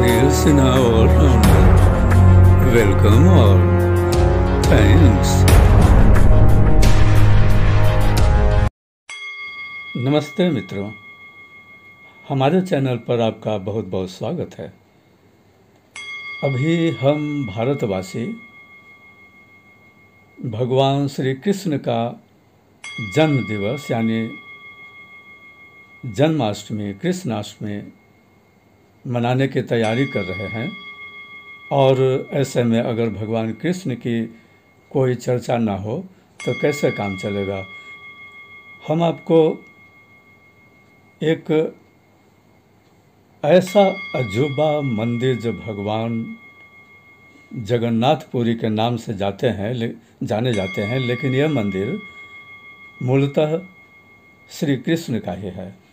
Sunil Sinha all-rounder. Welcome all. Thanks. नमस्ते मित्रों, हमारे चैनल पर आपका बहुत बहुत स्वागत है। अभी हम भारतवासी भगवान श्री कृष्ण का जन्म दिवस यानी जन्माष्टमी, कृष्णाष्टमी मनाने की तैयारी कर रहे हैं। और ऐसे में अगर भगवान कृष्ण की कोई चर्चा ना हो तो कैसे काम चलेगा। हम आपको एक ऐसा अजूबा मंदिर जो भगवान जगन्नाथपुरी के नाम से जाने जाते हैं, लेकिन यह मंदिर मूलतः श्री कृष्ण का ही है।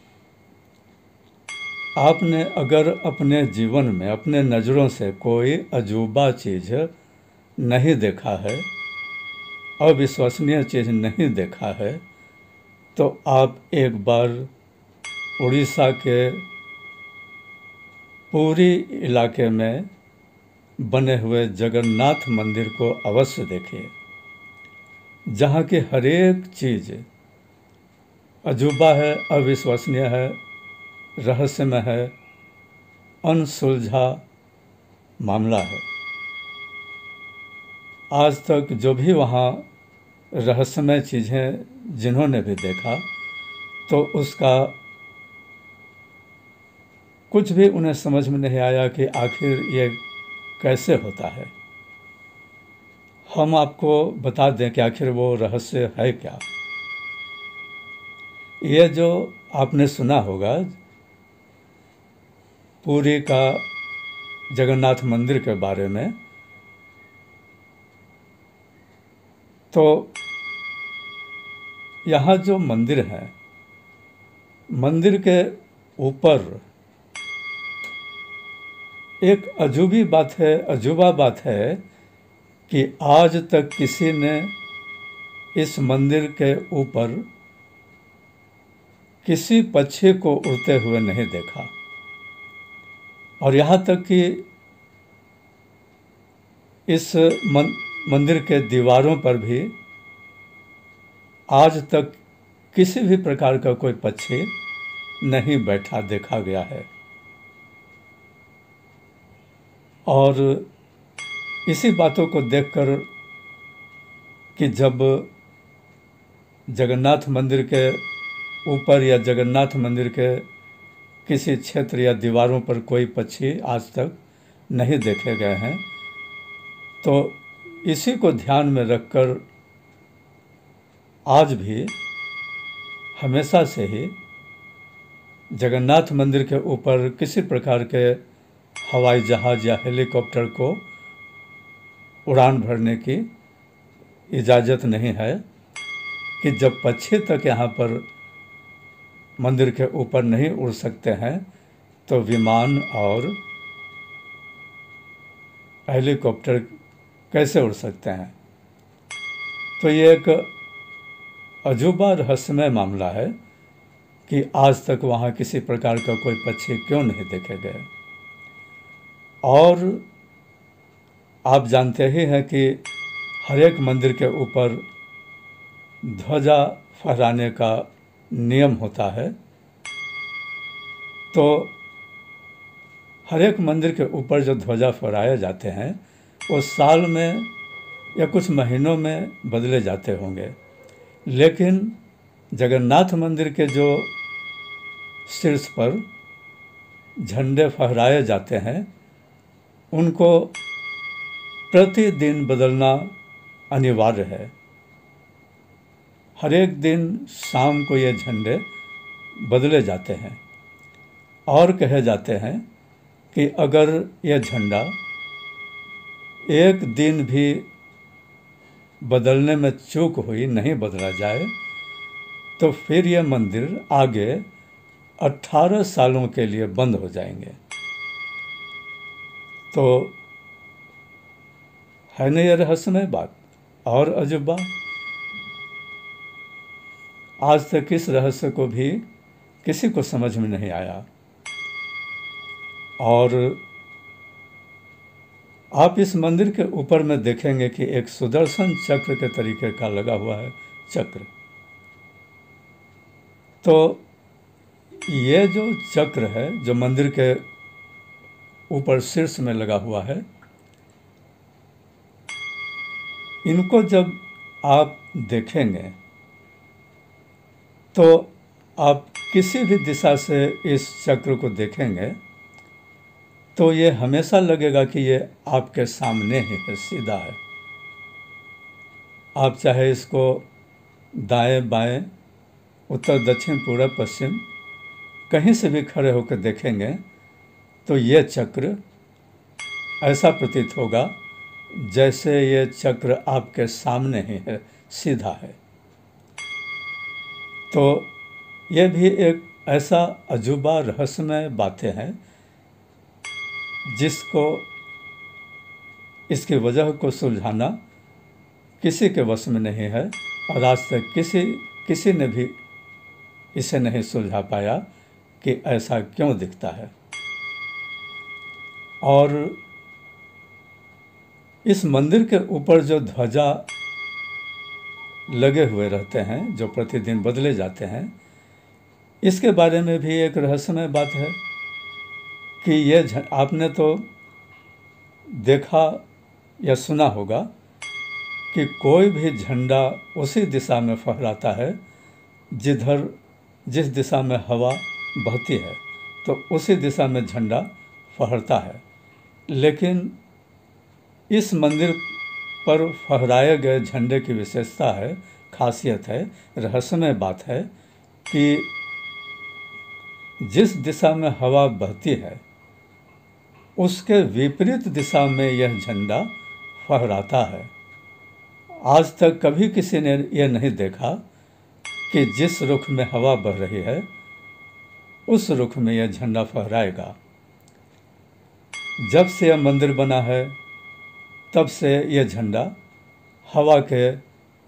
आपने अगर अपने जीवन में अपने नज़रों से कोई अजूबा चीज़ नहीं देखा है, अविश्वसनीय चीज़ नहीं देखा है, तो आप एक बार उड़ीसा के पूरी इलाके में बने हुए जगन्नाथ मंदिर को अवश्य देखिए, जहाँ की हर एक चीज़ अजूबा है, अविश्वसनीय है, रहस्यमय है, अनसुलझा मामला है। आज तक जो भी वहाँ रहस्यमय चीज़ें जिन्होंने भी देखा, तो उसका कुछ भी उन्हें समझ में नहीं आया कि आखिर ये कैसे होता है। हम आपको बता दें कि आखिर वो रहस्य है क्या। ये जो आपने सुना होगा पुरी का जगन्नाथ मंदिर के बारे में, तो यहाँ जो मंदिर है, मंदिर के ऊपर एक अजूबा बात है कि आज तक किसी ने इस मंदिर के ऊपर किसी पक्षी को उड़ते हुए नहीं देखा। और यहाँ तक कि इस मंदिर के दीवारों पर भी आज तक किसी भी प्रकार का कोई पक्षी नहीं बैठा देखा गया है। और इसी बातों को देखकर कि जब जगन्नाथ मंदिर के ऊपर या जगन्नाथ मंदिर के किसी क्षेत्र या दीवारों पर कोई पक्षी आज तक नहीं देखे गए हैं, तो इसी को ध्यान में रखकर आज भी हमेशा से ही जगन्नाथ मंदिर के ऊपर किसी प्रकार के हवाई जहाज़ या हेलीकॉप्टर को उड़ान भरने की इजाज़त नहीं है कि जब पक्षी तक यहाँ पर मंदिर के ऊपर नहीं उड़ सकते हैं, तो विमान और हेलीकॉप्टर कैसे उड़ सकते हैं। तो ये एक अजूबा रहस्यमय मामला है कि आज तक वहाँ किसी प्रकार का कोई पक्षी क्यों नहीं देखे गए। और आप जानते ही हैं कि हर एक मंदिर के ऊपर ध्वजा फहराने का नियम होता है। तो हर एक मंदिर के ऊपर जो ध्वजा फहराए जाते हैं वो साल में या कुछ महीनों में बदले जाते होंगे, लेकिन जगन्नाथ मंदिर के जो शीर्ष पर झंडे फहराए जाते हैं उनको प्रतिदिन बदलना अनिवार्य है। हर एक दिन शाम को ये झंडे बदले जाते हैं। और कहे जाते हैं कि अगर यह झंडा एक दिन भी बदलने में चूक हुई, नहीं बदला जाए, तो फिर यह मंदिर आगे 18 सालों के लिए बंद हो जाएंगे। तो है न यह रहस्यमय बात और अजूबा। आज तक इस रहस्य को भी किसी को समझ में नहीं आया। और आप इस मंदिर के ऊपर में देखेंगे कि एक सुदर्शन चक्र के तरीके का लगा हुआ है चक्र। तो ये जो चक्र है जो मंदिर के ऊपर शीर्ष में लगा हुआ है, इनको जब आप देखेंगे तो आप किसी भी दिशा से इस चक्र को देखेंगे तो ये हमेशा लगेगा कि ये आपके सामने ही है, सीधा है। आप चाहे इसको दाएं बाएं, उत्तर दक्षिण पूर्व पश्चिम कहीं से भी खड़े होकर देखेंगे तो ये चक्र ऐसा प्रतीत होगा जैसे ये चक्र आपके सामने ही है, सीधा है। तो ये भी एक ऐसा अजूबा रहस्यमय बातें हैं जिसको, इसकी वजह को सुलझाना किसी के वश में नहीं है और आज तक किसी ने भी इसे नहीं सुलझा पाया कि ऐसा क्यों दिखता है। और इस मंदिर के ऊपर जो ध्वजा लगे हुए रहते हैं, जो प्रतिदिन बदले जाते हैं, इसके बारे में भी एक रहस्यमय बात है कि ये आपने तो देखा या सुना होगा कि कोई भी झंडा उसी दिशा में फहराता है जिस दिशा में हवा बहती है, तो उसी दिशा में झंडा फहरता है। लेकिन इस मंदिर पर फहराए गए झंडे की विशेषता है, खासियत है, रहस्यमय बात है कि जिस दिशा में हवा बहती है उसके विपरीत दिशा में यह झंडा फहराता है। आज तक कभी किसी ने यह नहीं देखा कि जिस रुख में हवा बह रही है उस रुख में यह झंडा फहराएगा। जब से यह मंदिर बना है तब से यह झंडा हवा के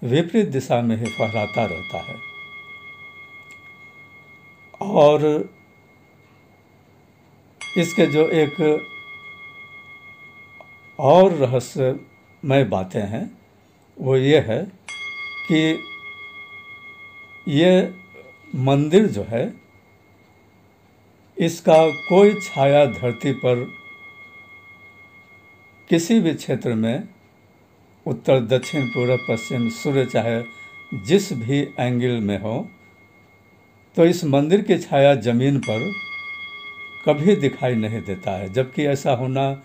विपरीत दिशा में ही फहराता रहता है। और इसके जो एक और रहस्यमय बातें हैं वो ये है कि ये मंदिर जो है इसका कोई छाया धरती पर किसी भी क्षेत्र में, उत्तर दक्षिण पूर्व पश्चिम, सूर्य चाहे जिस भी एंगल में हो, तो इस मंदिर की छाया जमीन पर कभी दिखाई नहीं देता है। जबकि ऐसा होना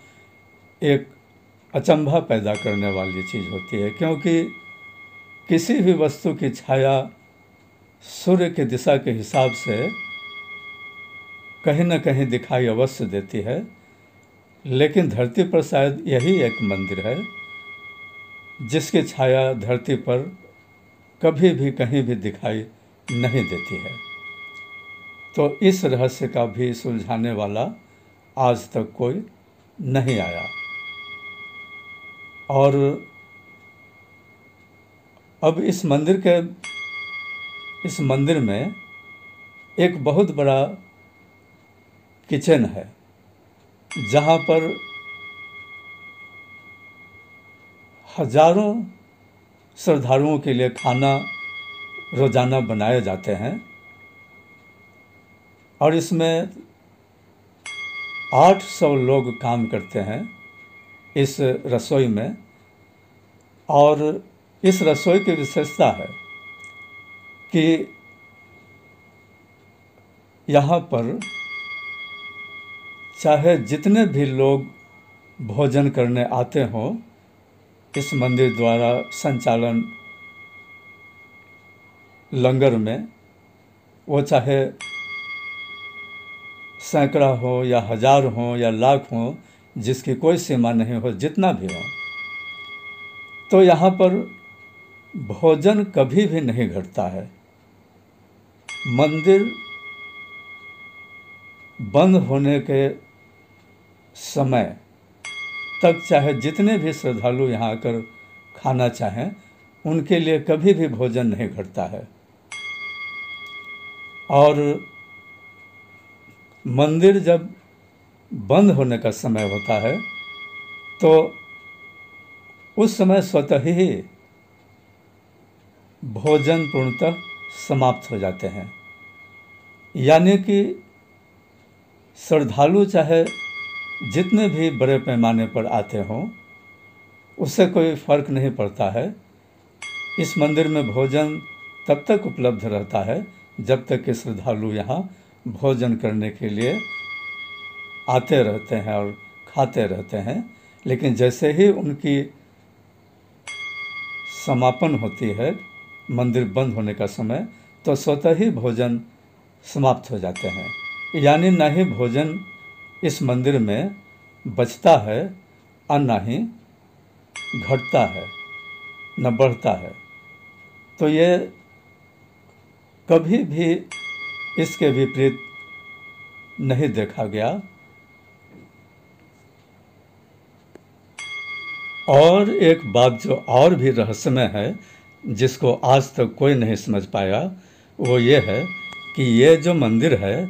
एक अचंभा पैदा करने वाली चीज़ होती है, क्योंकि किसी भी वस्तु की छाया सूर्य की दिशा के हिसाब से कहीं न कहीं दिखाई अवश्य देती है। लेकिन धरती पर शायद यही एक मंदिर है जिसकी छाया धरती पर कभी भी कहीं भी दिखाई नहीं देती है। तो इस रहस्य का भी सुलझाने वाला आज तक कोई नहीं आया। और अब इस मंदिर में एक बहुत बड़ा किचन है जहाँ पर हजारों श्रद्धालुओं के लिए खाना रोजाना बनाए जाते हैं। और इसमें 800 लोग काम करते हैं इस रसोई में। और इस रसोई की विशेषता है कि यहाँ पर चाहे जितने भी लोग भोजन करने आते हों, इस मंदिर द्वारा संचालन लंगर में, वो चाहे सैकड़ा हो या हजार हो या लाख हो, जिसकी कोई सीमा नहीं हो, जितना भी हो, तो यहाँ पर भोजन कभी भी नहीं घटता है। मंदिर बंद होने के समय तक चाहे जितने भी श्रद्धालु यहाँ आकर खाना चाहें, उनके लिए कभी भी भोजन नहीं घटता है। और मंदिर जब बंद होने का समय होता है तो उस समय स्वतः ही भोजन पूर्णतः समाप्त हो जाते हैं। यानी कि श्रद्धालु चाहे जितने भी बड़े पैमाने पर आते हों, उससे कोई फर्क नहीं पड़ता है। इस मंदिर में भोजन तब तक उपलब्ध रहता है जब तक कि श्रद्धालु यहाँ भोजन करने के लिए आते रहते हैं और खाते रहते हैं। लेकिन जैसे ही उनकी समापन होती है, मंदिर बंद होने का समय, तो स्वतः ही भोजन समाप्त हो जाते हैं। यानी न ही भोजन इस मंदिर में बचता है और न ही घटता है, न बढ़ता है। तो ये कभी भी इसके विपरीत नहीं देखा गया। और एक बात जो और भी रहस्यमय है, जिसको आज तक कोई नहीं समझ पाया, वो ये है कि ये जो मंदिर है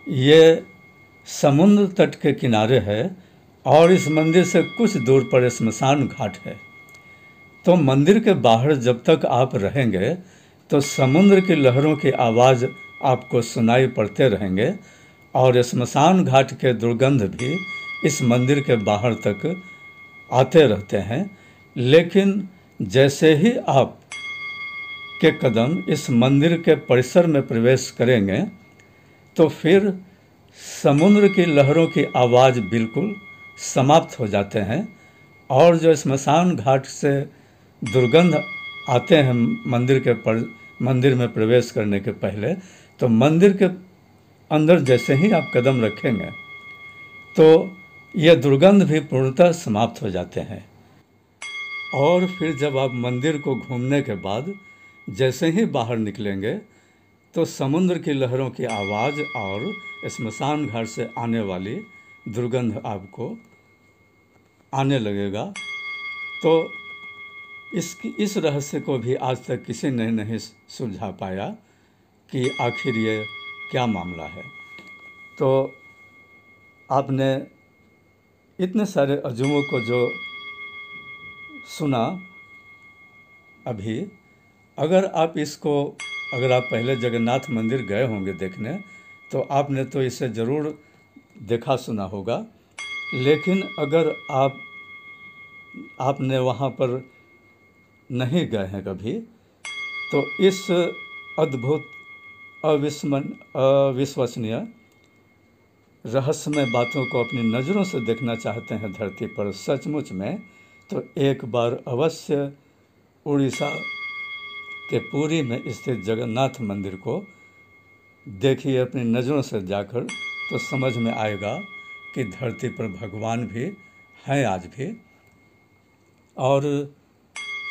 ये समुद्र तट के किनारे है और इस मंदिर से कुछ दूर पर श्मशान घाट है। तो मंदिर के बाहर जब तक आप रहेंगे तो समुद्र की लहरों की आवाज़ आपको सुनाई पड़ते रहेंगे और श्मशान घाट के दुर्गंध भी इस मंदिर के बाहर तक आते रहते हैं। लेकिन जैसे ही आप के कदम इस मंदिर के परिसर में प्रवेश करेंगे तो फिर समुद्र की लहरों की आवाज़ बिल्कुल समाप्त हो जाते हैं और जो श्मशान घाट से दुर्गंध आते हैं मंदिर में प्रवेश करने के पहले, तो मंदिर के अंदर जैसे ही आप कदम रखेंगे तो यह दुर्गंध भी पूर्णतः समाप्त हो जाते हैं। और फिर जब आप मंदिर को घूमने के बाद जैसे ही बाहर निकलेंगे तो समुद्र की लहरों की आवाज़ और श्मशान घाट से आने वाली दुर्गंध आपको आने लगेगा। तो इस रहस्य को भी आज तक किसी ने नहीं सुलझा पाया कि आखिर ये क्या मामला है। तो आपने इतने सारे अजूबों को जो सुना अभी, अगर आप पहले जगन्नाथ मंदिर गए होंगे देखने, तो आपने तो इसे ज़रूर देखा सुना होगा। लेकिन अगर आपने वहाँ पर नहीं गए हैं कभी, तो इस अद्भुत अविश्वसनीय रहस्यमय बातों को अपनी नज़रों से देखना चाहते हैं धरती पर सचमुच में, तो एक बार अवश्य उड़ीसा के पुरी में स्थित जगन्नाथ मंदिर को देखिए अपनी नज़रों से जाकर, तो समझ में आएगा कि धरती पर भगवान भी हैं आज भी। और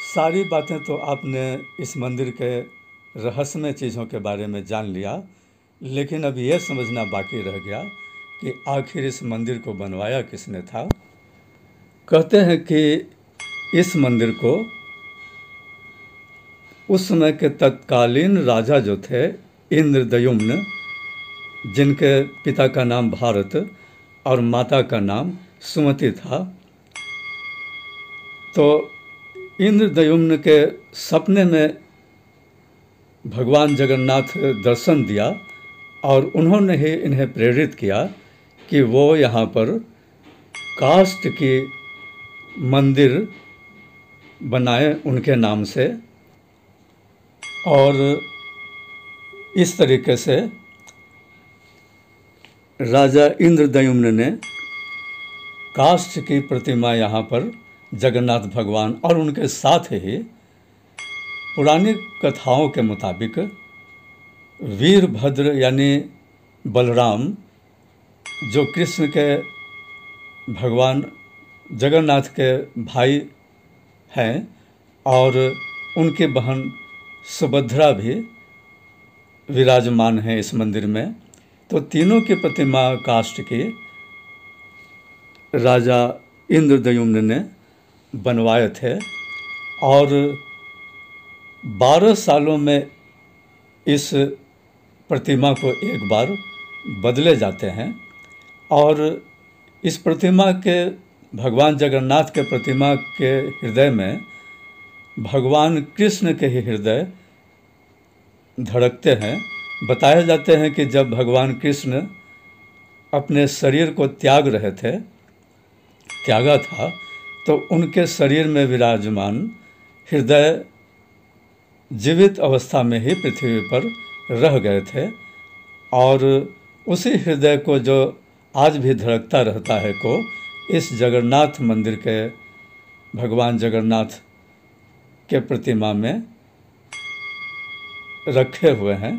सारी बातें तो आपने इस मंदिर के रहस्यमय चीज़ों के बारे में जान लिया, लेकिन अब यह समझना बाकी रह गया कि आखिर इस मंदिर को बनवाया किसने था। कहते हैं कि इस मंदिर को उस समय के तत्कालीन राजा जो थे इंद्रद्युम्न, जिनके पिता का नाम भारत और माता का नाम सुमति था, तो इंद्रद्युम्न के सपने में भगवान जगन्नाथ दर्शन दिया और उन्होंने ही इन्हें प्रेरित किया कि वो यहाँ पर काष्ठ की मंदिर बनाए उनके नाम से। और इस तरीके से राजा इंद्रद्युम्न ने काष्ठ की प्रतिमा यहाँ पर जगन्नाथ भगवान, और उनके साथ ही पुरानी कथाओं के मुताबिक वीरभद्र यानी बलराम, जो कृष्ण के भगवान जगन्नाथ के भाई हैं, और उनकी बहन सुभद्रा भी विराजमान हैं इस मंदिर में। तो तीनों की प्रतिमा काष्ठ की राजा इंद्रद्युम्न ने बनवाए थे और 12 सालों में इस प्रतिमा को एक बार बदले जाते हैं। और इस प्रतिमा के भगवान जगन्नाथ के प्रतिमा के हृदय में भगवान कृष्ण के ही हृदय धड़कते हैं। बताया जाते हैं कि जब भगवान कृष्ण अपने शरीर को त्यागा था, तो उनके शरीर में विराजमान हृदय जीवित अवस्था में ही पृथ्वी पर रह गए थे, और उसी हृदय को जो आज भी धड़कता रहता है को इस जगन्नाथ मंदिर के भगवान जगन्नाथ के प्रतिमा में रखे हुए हैं।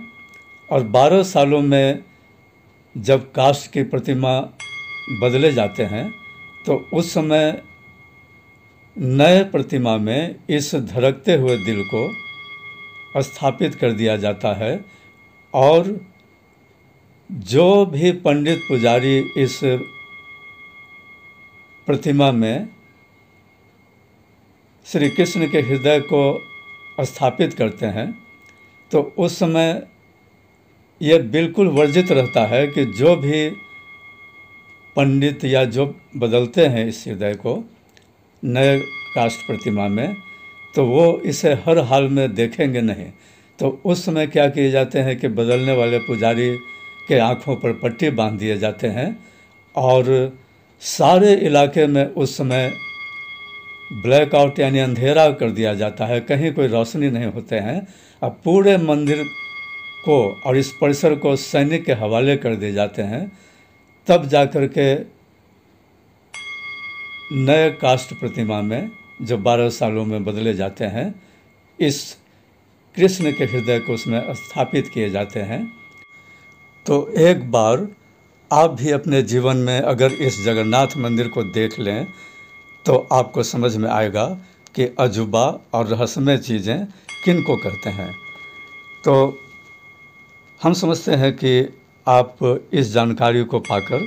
और 12 सालों में जब काष्ठ की प्रतिमा बदले जाते हैं, तो उस समय नए प्रतिमा में इस धड़कते हुए दिल को स्थापित कर दिया जाता है, और जो भी पंडित पुजारी इस प्रतिमा में श्री कृष्ण के हृदय को स्थापित करते हैं, तो उस समय ये बिल्कुल वर्जित रहता है कि जो भी पंडित या जो बदलते हैं इस हृदय को नए काष्ठ प्रतिमा में, तो वो इसे हर हाल में देखेंगे नहीं। तो उस समय क्या किए जाते हैं कि बदलने वाले पुजारी के आँखों पर पट्टी बांध दिए जाते हैं, और सारे इलाके में उस समय ब्लैकआउट यानी अंधेरा कर दिया जाता है, कहीं कोई रोशनी नहीं होते हैं। अब पूरे मंदिर को और इस परिसर को सैनिक के हवाले कर दिए जाते हैं। तब जाकर के नए काष्ठ प्रतिमा में जो 12 सालों में बदले जाते हैं, इस कृष्ण के हृदय को उसमें स्थापित किए जाते हैं। तो एक बार आप भी अपने जीवन में अगर इस जगन्नाथ मंदिर को देख लें, तो आपको समझ में आएगा कि अजूबा और रहस्यमय चीज़ें किन को कहते हैं। तो हम समझते हैं कि आप इस जानकारी को पाकर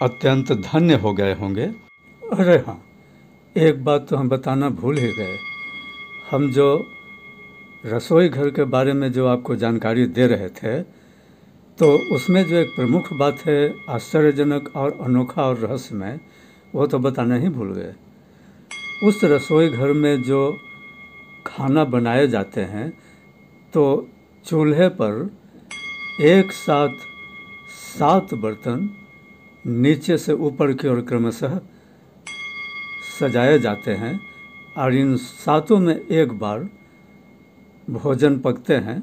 अत्यंत धन्य हो गए होंगे। अरे हाँ, एक बात तो हम बताना भूल ही गए। हम जो रसोई घर के बारे में जो आपको जानकारी दे रहे थे, तो उसमें जो एक प्रमुख बात है आश्चर्यजनक और अनोखा और रहस्यमय, वो तो बताना ही भूल गए। उस रसोई घर में जो खाना बनाए जाते हैं, तो चूल्हे पर एक साथ 7 बर्तन नीचे से ऊपर की ओर क्रमशः सजाए जाते हैं, और इन 7 में एक बार भोजन पकते हैं।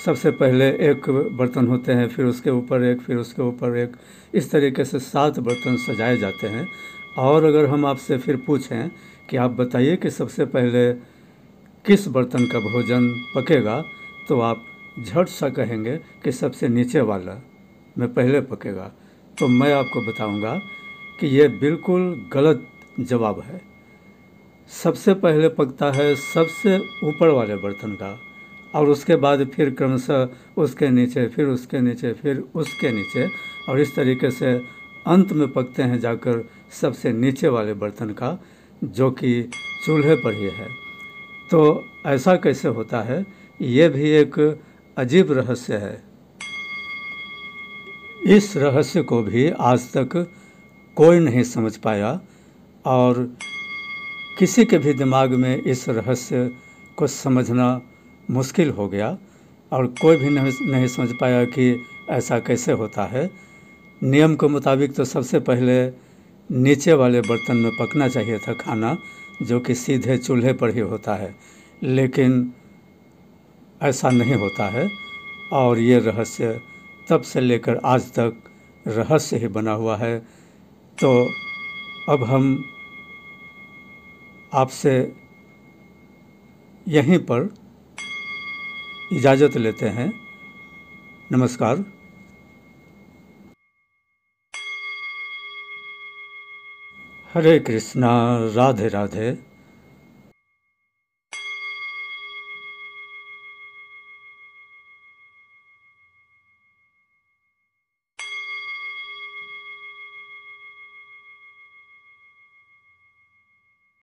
सबसे पहले एक बर्तन होते हैं, फिर उसके ऊपर एक, फिर उसके ऊपर एक, इस तरीके से 7 बर्तन सजाए जाते हैं। और अगर हम आपसे फिर पूछें कि आप बताइए कि सबसे पहले किस बर्तन का भोजन पकेगा, तो आप झट सा कहेंगे कि सबसे नीचे वाला में पहले पकेगा। तो मैं आपको बताऊंगा कि ये बिल्कुल गलत जवाब है। सबसे पहले पकता है सबसे ऊपर वाले बर्तन का, और उसके बाद फिर क्रमशः उसके नीचे, फिर उसके नीचे, फिर उसके नीचे, और इस तरीके से अंत में पकते हैं जाकर सबसे नीचे वाले बर्तन का, जो कि चूल्हे पर ही है। तो ऐसा कैसे होता है, ये भी एक अजीब रहस्य है। इस रहस्य को भी आज तक कोई नहीं समझ पाया, और किसी के भी दिमाग में इस रहस्य को समझना मुश्किल हो गया, और कोई भी नहीं समझ पाया कि ऐसा कैसे होता है। नियम के मुताबिक तो सबसे पहले नीचे वाले बर्तन में पकना चाहिए था खाना, जो कि सीधे चूल्हे पर ही होता है, लेकिन ऐसा नहीं होता है। और ये रहस्य तब से लेकर आज तक रहस्य ही बना हुआ है। तो अब हम आपसे यहीं पर इजाज़त लेते हैं। नमस्कार। हरे कृष्णा, राधे राधे।